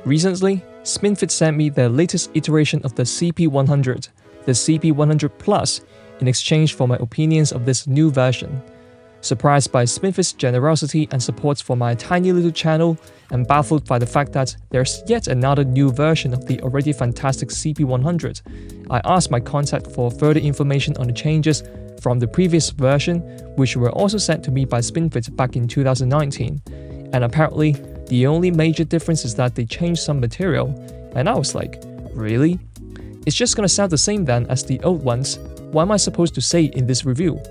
Recently, SpinFit sent me their latest iteration of the CP100, the CP100 Plus, in exchange for my opinions of this new version. Surprised by SpinFit's generosity and support for my tiny little channel, and baffled by the fact that there's yet another new version of the already fantastic CP100, I asked my contact for further information on the changes from the previous version, which were also sent to me by SpinFit back in 2019. And apparently, the only major difference is that they changed some material, and I was like, really? It's just gonna sound the same then as the old ones. What am I supposed to say in this review?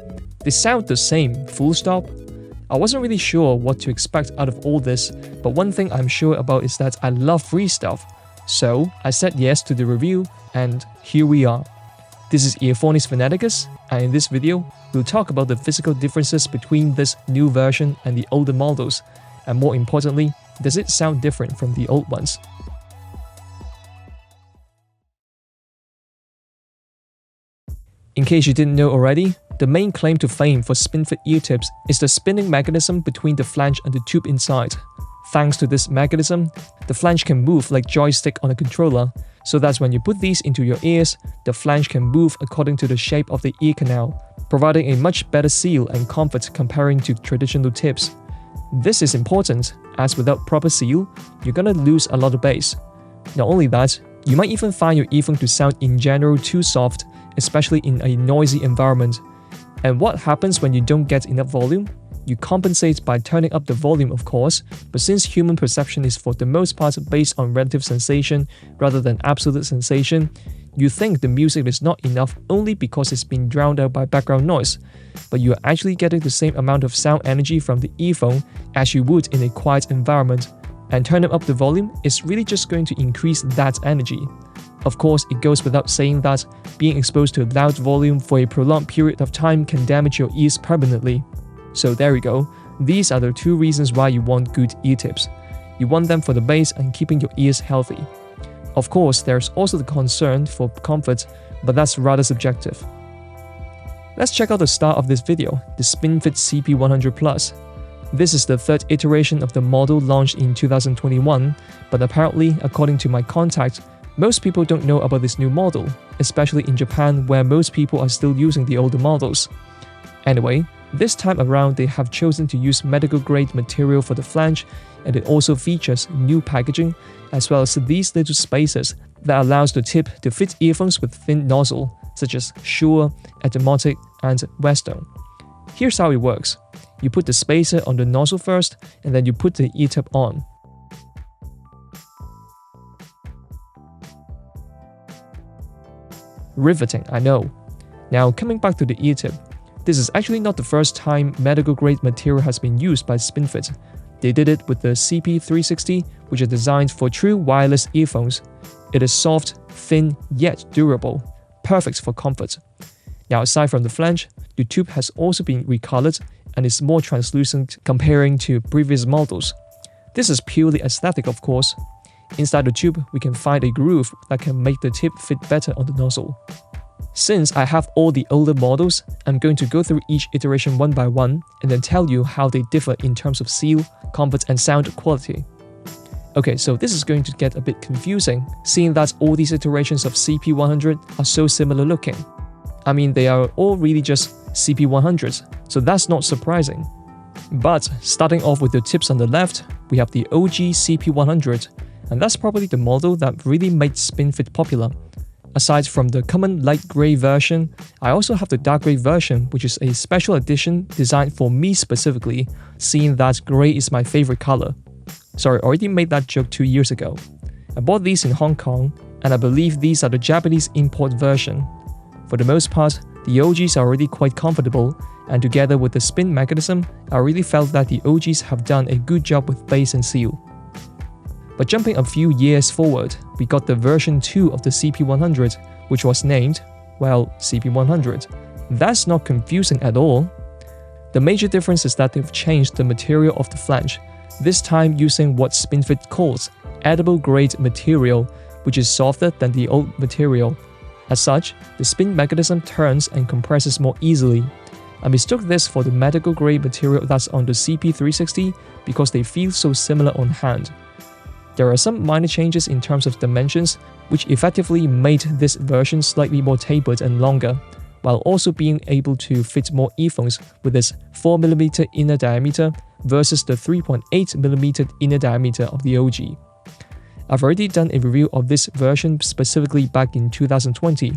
They sound the same, full stop? I wasn't really sure what to expect out of all this, but one thing I'm sure about is that I love free stuff. So I said yes to the review, and here we are. This is Earphoneus Fanaticus, and in this video, we'll talk about the physical differences between this new version and the older models, and more importantly, does it sound different from the old ones? In case you didn't know already, the main claim to fame for SpinFit ear tips is the spinning mechanism between the flange and the tube inside. Thanks to this mechanism, the flange can move like joystick on a controller, so that when you put these into your ears, the flange can move according to the shape of the ear canal, providing a much better seal and comfort comparing to traditional tips. This is important, as without proper seal, you're gonna lose a lot of bass. Not only that, you might even find your earphone to sound in general too soft, especially in a noisy environment. And what happens when you don't get enough volume? You compensate by turning up the volume, of course, but since human perception is for the most part based on relative sensation rather than absolute sensation, you think the music is not enough only because it's been drowned out by background noise, but you are actually getting the same amount of sound energy from the earphone as you would in a quiet environment, and turning up the volume is really just going to increase that energy. Of course, it goes without saying that being exposed to loud volume for a prolonged period of time can damage your ears permanently. So there you go, these are the two reasons why you want good ear tips. You want them for the bass and keeping your ears healthy. Of course, there's also the concern for comfort, but that's rather subjective. Let's check out the start of this video, the SpinFit CP100 Plus. This is the third iteration of the model launched in 2021, but apparently, according to my contact, most people don't know about this new model, especially in Japan where most people are still using the older models. Anyway, this time around they have chosen to use medical grade material for the flange, and it also features new packaging as well as these little spacers that allows the tip to fit earphones with thin nozzle such as Shure, Automatic and Western. Here's how it works. You put the spacer on the nozzle first and then you put the ear tip on. Riveting, I know. Now coming back to the ear tip, this is actually not the first time medical grade material has been used by SpinFit. They did it with the CP360, which is designed for true wireless earphones. It is soft, thin, yet durable, perfect for comfort. Now aside from the flange, the tube has also been recolored and is more translucent comparing to previous models. This is purely aesthetic, of course. Inside the tube, we can find a groove that can make the tip fit better on the nozzle. Since I have all the older models, I'm going to go through each iteration one by one and then tell you how they differ in terms of seal, comfort and sound quality. Okay, so this is going to get a bit confusing, seeing that all these iterations of CP100 are so similar looking. I mean, they are all really just CP100s, so that's not surprising. But starting off with the tips on the left, we have the OG CP100, and that's probably the model that really made SpinFit popular. Aside from the common light grey version, I also have the dark grey version, which is a special edition designed for me specifically, seeing that grey is my favorite color. Sorry, I already made that joke 2 years ago. I bought these in Hong Kong, and I believe these are the Japanese import version. For the most part, the OGs are already quite comfortable, and together with the spin mechanism, I really felt that the OGs have done a good job with bass and seal. But jumping a few years forward, we got the version 2 of the CP100, which was named, well, CP100. That's not confusing at all. The major difference is that they've changed the material of the flange, this time using what SpinFit calls edible grade material, which is softer than the old material. As such, the spin mechanism turns and compresses more easily. I mistook this for the medical grade material that's on the CP360 because they feel so similar on hand. There are some minor changes in terms of dimensions, which effectively made this version slightly more tapered and longer, while also being able to fit more earphones with its 4mm inner diameter versus the 3.8mm inner diameter of the OG. I've already done a review of this version specifically back in 2020,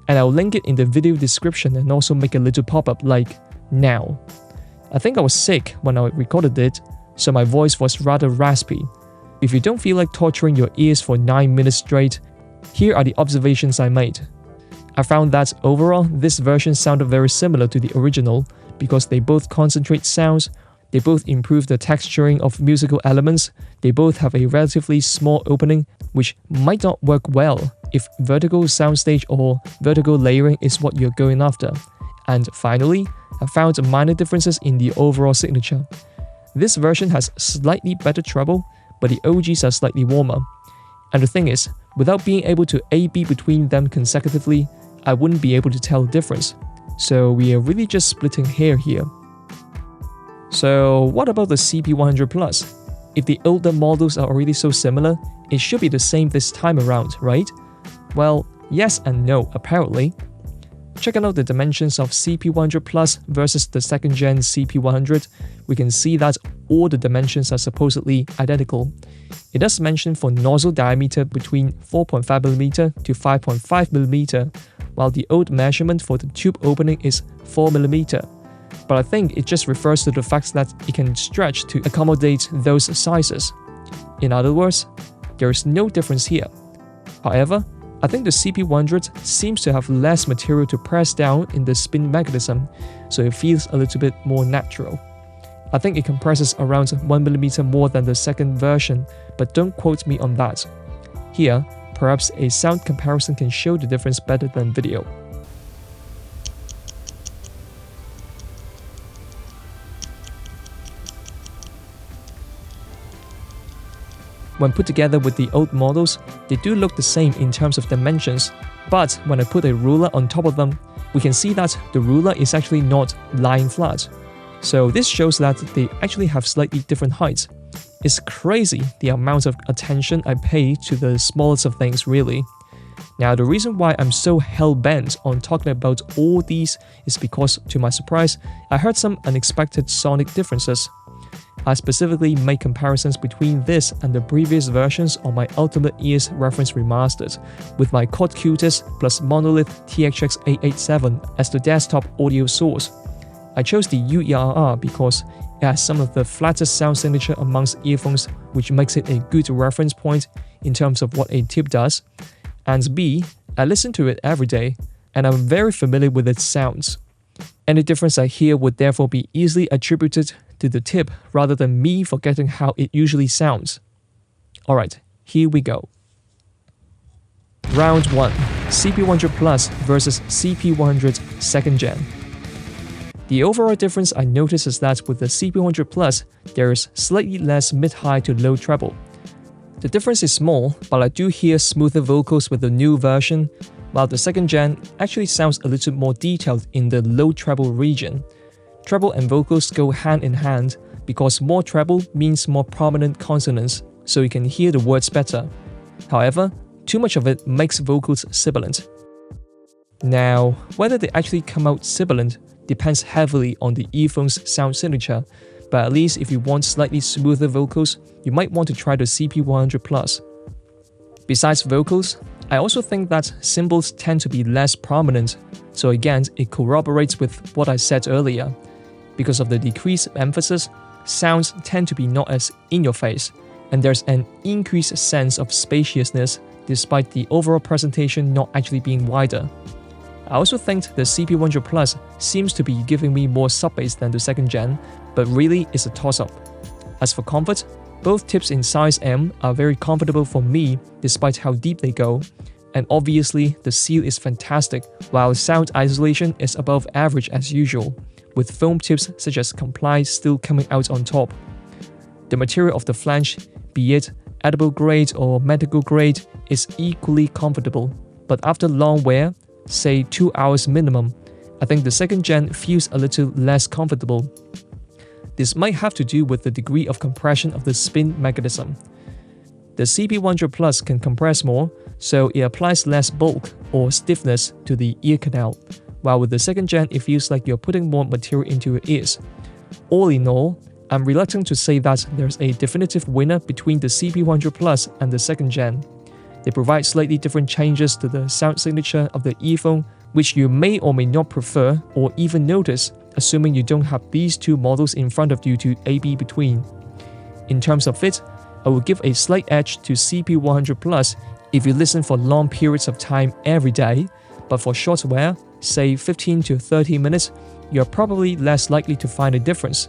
and I'll link it in the video description and also make a little pop-up like now. I think I was sick when I recorded it, so my voice was rather raspy. If you don't feel like torturing your ears for 9 minutes straight, here are the observations I made. I found that overall, this version sounded very similar to the original because they both concentrate sounds, they both improve the texturing of musical elements, they both have a relatively small opening, which might not work well if vertical soundstage or vertical layering is what you're going after. And finally, I found minor differences in the overall signature. This version has slightly better treble, but the OGs are slightly warmer. And the thing is, without being able to A/B between them consecutively, I wouldn't be able to tell the difference. So we are really just splitting hair here. So what about the CP100 Plus? If the older models are already so similar, it should be the same this time around, right? Well, yes and no, apparently. Checking out the dimensions of CP100 Plus versus the second gen CP100, we can see that all the dimensions are supposedly identical. It does mention for nozzle diameter between 4.5mm to 5.5mm, while the old measurement for the tube opening is 4mm. But I think it just refers to the fact that it can stretch to accommodate those sizes. In other words, there is no difference here. However, I think the CP100 seems to have less material to press down in the spin mechanism, so it feels a little bit more natural. I think it compresses around 1mm more than the second version, but don't quote me on that. Here, perhaps a sound comparison can show the difference better than video. When put together with the old models, they do look the same in terms of dimensions, but when I put a ruler on top of them, we can see that the ruler is actually not lying flat. So this shows that they actually have slightly different heights. It's crazy the amount of attention I pay to the smallest of things, really. Now, the reason why I'm so hell-bent on talking about all these is because, to my surprise, I heard some unexpected sonic differences. I specifically made comparisons between this and the previous versions on my Ultimate Ears Reference Remastered, with my Quad Cutis plus Monolith THX887 as the desktop audio source. I chose the UERR because it has some of the flattest sound signature amongst earphones, which makes it a good reference point in terms of what a tip does. And B, I listen to it every day, and I'm very familiar with its sounds. Any difference I hear would therefore be easily attributed to the tip rather than me forgetting how it usually sounds. Alright, here we go. Round 1. CP100 Plus versus CP100 2nd Gen. The overall difference I notice is that with the CP100 Plus, there is slightly less mid-high to low treble. The difference is small, but I do hear smoother vocals with the new version, while the 2nd Gen actually sounds a little more detailed in the low treble region. Treble and vocals go hand in hand because more treble means more prominent consonants, so you can hear the words better. However, too much of it makes vocals sibilant. Now, whether they actually come out sibilant depends heavily on the earphone's sound signature, but at least if you want slightly smoother vocals, you might want to try the CP100 Plus. Besides vocals, I also think that cymbals tend to be less prominent, so again, it corroborates with what I said earlier. Because of the decreased emphasis, sounds tend to be not as in your face, and there's an increased sense of spaciousness despite the overall presentation not actually being wider. I also think the CP100 Plus seems to be giving me more sub-bass than the 2nd Gen, but really it's a toss-up. As for comfort, both tips in size M are very comfortable for me despite how deep they go, and obviously the seal is fantastic, while sound isolation is above average as usual, with foam tips such as Comply still coming out on top. The material of the flange, be it edible grade or medical grade, is equally comfortable, but after long wear, say 2 hours minimum, I think the 2nd Gen feels a little less comfortable. This might have to do with the degree of compression of the spin mechanism. The CP100 Plus can compress more, so it applies less bulk or stiffness to the ear canal, while with the second gen it feels like you're putting more material into your ears. All in all, I'm reluctant to say that there's a definitive winner between the CP100 Plus and the second gen. They provide slightly different changes to the sound signature of the earphone, which you may or may not prefer or even notice, assuming you don't have these two models in front of you to A/B between. In terms of fit, I would give a slight edge to CP100 Plus if you listen for long periods of time every day, but for short wear, say 15 to 30 minutes, you're probably less likely to find a difference.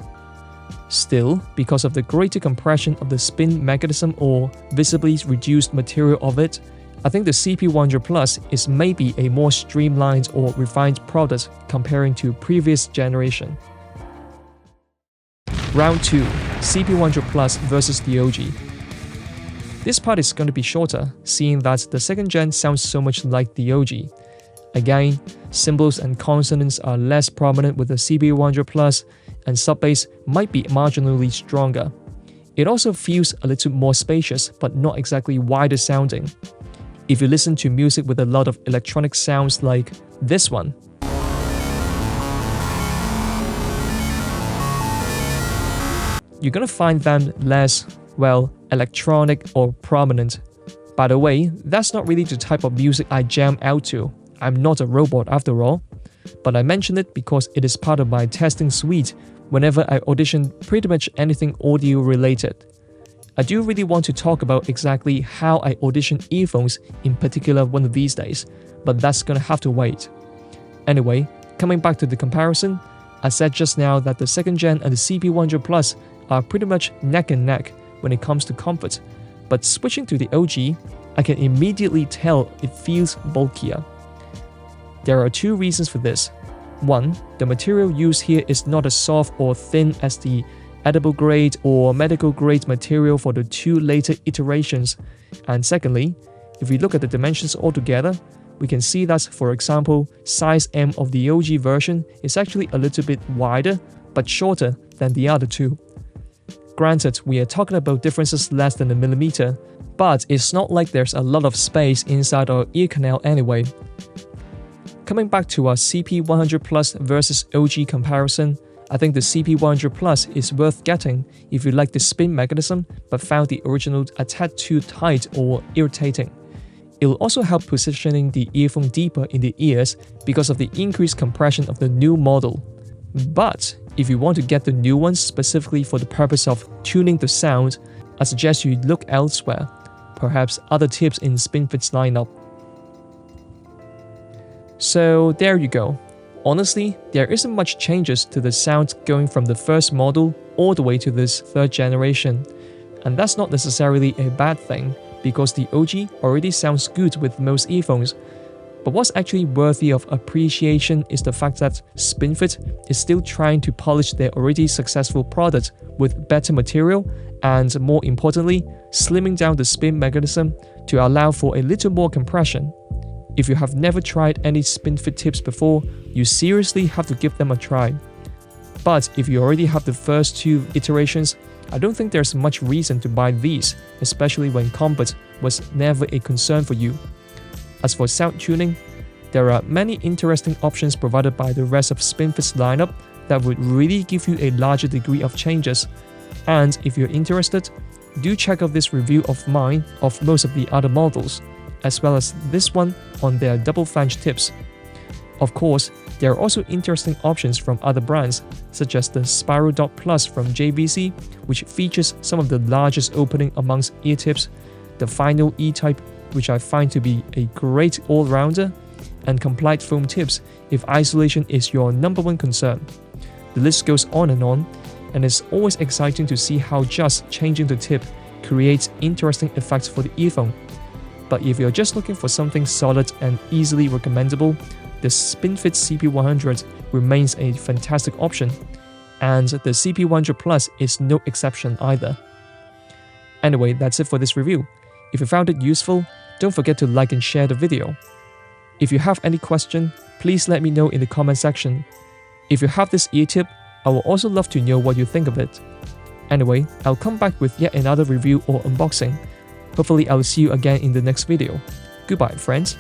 Still, because of the greater compression of the spin mechanism or visibly reduced material of it, I think the CP100 Plus is maybe a more streamlined or refined product comparing to previous generation. Round 2, CP100 Plus versus the OG. This part is going to be shorter, seeing that the second gen sounds so much like the OG. Again, symbols and consonants are less prominent with the CP100 Plus, and sub-bass might be marginally stronger. It also feels a little more spacious, but not exactly wider sounding. If you listen to music with a lot of electronic sounds like this one, you're gonna find them less, well, electronic or prominent. By the way, that's not really the type of music I jam out to. I'm not a robot after all. But I mention it because it is part of my testing suite whenever I audition pretty much anything audio related. I do really want to talk about exactly how I audition earphones in particular one of these days, but that's gonna have to wait. Anyway, coming back to the comparison, I said just now that the second gen and the CP100 Plus are pretty much neck and neck when it comes to comfort, but switching to the OG, I can immediately tell it feels bulkier. There are two reasons for this. One, the material used here is not as soft or thin as the edible grade or medical grade material for the two later iterations. And secondly, if we look at the dimensions altogether, we can see that, for example, size M of the OG version is actually a little bit wider but shorter than the other two. Granted, we are talking about differences less than a millimeter, but it's not like there's a lot of space inside our ear canal anyway. Coming back to our CP100 Plus versus OG comparison, I think the CP100 Plus is worth getting if you like the spin mechanism but found the original a tad too tight or irritating. It will also help positioning the earphone deeper in the ears because of the increased compression of the new model. But if you want to get the new ones specifically for the purpose of tuning the sound, I suggest you look elsewhere, perhaps other tips in SpinFit's lineup. So there you go. Honestly, there isn't much changes to the sound going from the first model all the way to this third generation. And that's not necessarily a bad thing, because the OG already sounds good with most earphones. But what's actually worthy of appreciation is the fact that SpinFit is still trying to polish their already successful product with better material and, more importantly, slimming down the spin mechanism to allow for a little more compression. If you have never tried any SpinFit tips before, you seriously have to give them a try. But if you already have the first two iterations, I don't think there's much reason to buy these, especially when comfort was never a concern for you. As for sound tuning, there are many interesting options provided by the rest of SpinFit's lineup that would really give you a larger degree of changes. And if you're interested, do check out this review of mine of most of the other models, as well as this one on their double flange tips. Of course, there are also interesting options from other brands, such as the Spiral Dot Plus from JVC, which features some of the largest opening amongst ear tips, the Final E-Type, which I find to be a great all-rounder, and Compliant foam tips if isolation is your number one concern. The list goes on, and it's always exciting to see how just changing the tip creates interesting effects for the earphone. But if you're just looking for something solid and easily recommendable, the SpinFit CP100 remains a fantastic option, and the CP100 Plus is no exception either. Anyway, that's it for this review. If you found it useful, don't forget to like and share the video. If you have any question, please let me know in the comment section. If you have this ear tip, I would also love to know what you think of it. Anyway, I'll come back with yet another review or unboxing. Hopefully I'll see you again in the next video. Goodbye, friends.